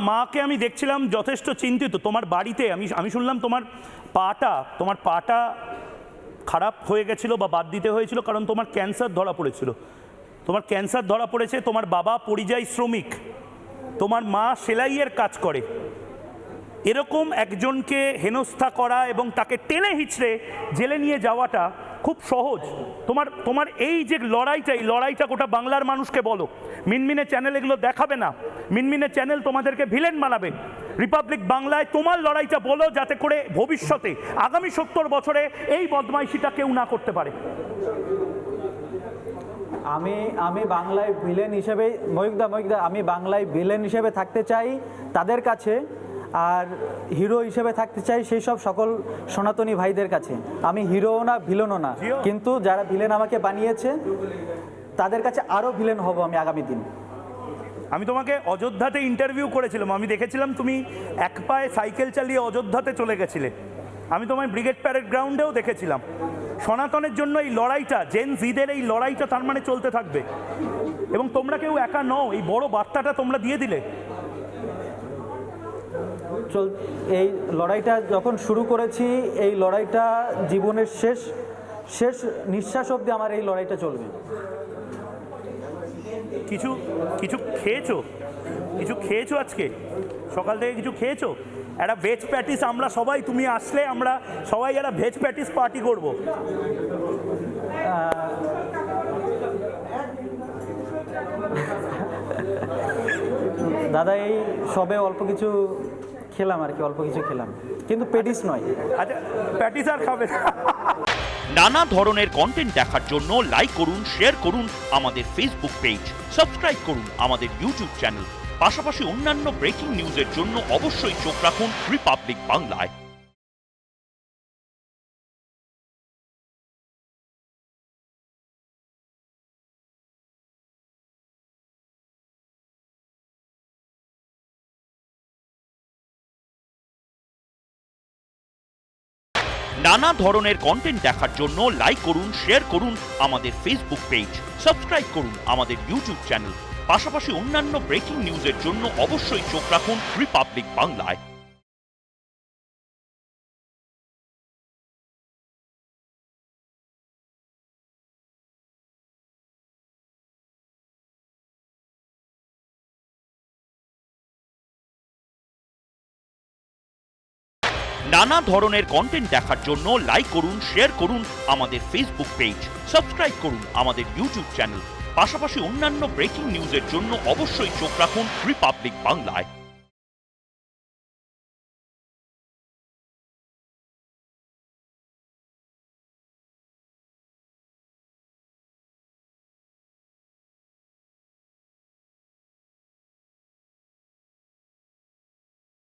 মাকে আমি দেখছিলাম যথেষ্ট চিন্তিত। তোমার বাড়িতে আমি শুনলাম তোমার পাটা খারাপ হয়ে গেছিল বা বাদ দিতে হয়েছিল কারণ তোমার ক্যান্সার ধরা পড়েছিল। তোমার ক্যান্সার ধরা পড়েছে, তোমার বাবা পরিযায়ী শ্রমিক, তোমার মা সেলাইয়ের কাজ করে। এরকম একজনকে হেনস্থা করা এবং তাকে টেনে হিচড়ে জেলে নিয়ে যাওয়াটা খুব সহজ। তোমার এই যে লড়াইটা গোটা বাংলার মানুষকে বলো। মিনমিনে চ্যানেল এগুলো দেখাবে না, মিনমিনে চ্যানেল তোমাদেরকে ভিলেন বানাবে। রিপাবলিক বাংলায় তোমার লড়াইটা বলো, যাতে করে ভবিষ্যতে আগামী 70 বছরে এই বদমাইশিটা কেউ না করতে পারে। আমি বাংলায় ভিলেন হিসেবে ময়ূকদা আমি বাংলায় ভিলেন হিসেবে থাকতে চাই তাদের কাছে, আর হিরো হিসেবে থাকতে চাই সেই সব সকল সনাতনী ভাইদের কাছে। আমি হিরোও না ভিলেনও না, কিন্তু যারা ভিলেন আমাকে বানিয়েছে তাদের কাছে আরও ভিলেন হব আমি আগামী দিন। আমি তোমাকে অযোধ্যাতে ইন্টারভিউ করেছিলাম, আমি দেখেছিলাম তুমি এক পায়ে সাইকেল চালিয়ে অযোধ্যাতে চলে গেছিলে। আমি তোমায় ব্রিগেড প্যারেড গ্রাউন্ডেও দেখেছিলাম। সনাতনের জন্য এই লড়াইটা, জেন জিদের এই লড়াইটা তার মানে চলতে থাকবে। এবং তোমরা কেউ একা নও, এই বড় বার্তাটা তোমরা দিয়ে দিলে। এই লড়াইটা যখন শুরু করেছি, এই লড়াইটা জীবনের শেষ নিঃশ্বাস অবধি আমার এই লড়াইটা চলবে। কিছু খেয়েছো আজকে সকাল থেকে? কিছু খেয়েছো? একটা ভেজ প্যাটিস, আমরা সবাই, তুমি আসলে আমরা সবাই একটা ভেজ প্যাটিস পার্টি করব। দাদা এই সবে অল্প কিছু খেলাম আর কি, কিন্তু প্যাটিস নয়। আচ্ছা, প্যাটিস আর খাবে না। নানা ধরনের কন্টেন্ট দেখার জন্য লাইক করুন, শেয়ার করুন আমাদের ফেসবুক পেজ, সাবস্ক্রাইব করুন আমাদের ইউটিউব চ্যানেল। পাশাপাশি অন্যান্য ব্রেকিং নিউজের জন্য অবশ্যই চোখ রাখুন রিপাবলিক বাংলায়। নানা ধরনের কন্টেন্ট দেখার জন্য লাইক করুন, শেয়ার করুন আমাদের ফেসবুক পেজ, সাবস্ক্রাইব করুন আমাদের ইউটিউব চ্যানেল। পাশাপাশি অন্যান্য ব্রেকিং নিউজের জন্য অবশ্যই চোখ রাখুন রিপাবলিক বাংলায়। নানা ধরনের কন্টেন্ট দেখার জন্য লাইক করুন, শেয়ার করুন আমাদের ফেসবুক পেজ, সাবস্ক্রাইব করুন আমাদের ইউটিউব চ্যানেল। পাশাপাশি অন্যান্য ব্রেকিং নিউজের জন্য অবশ্যই চোখ রাখুন রিপাবলিক বাংলায়।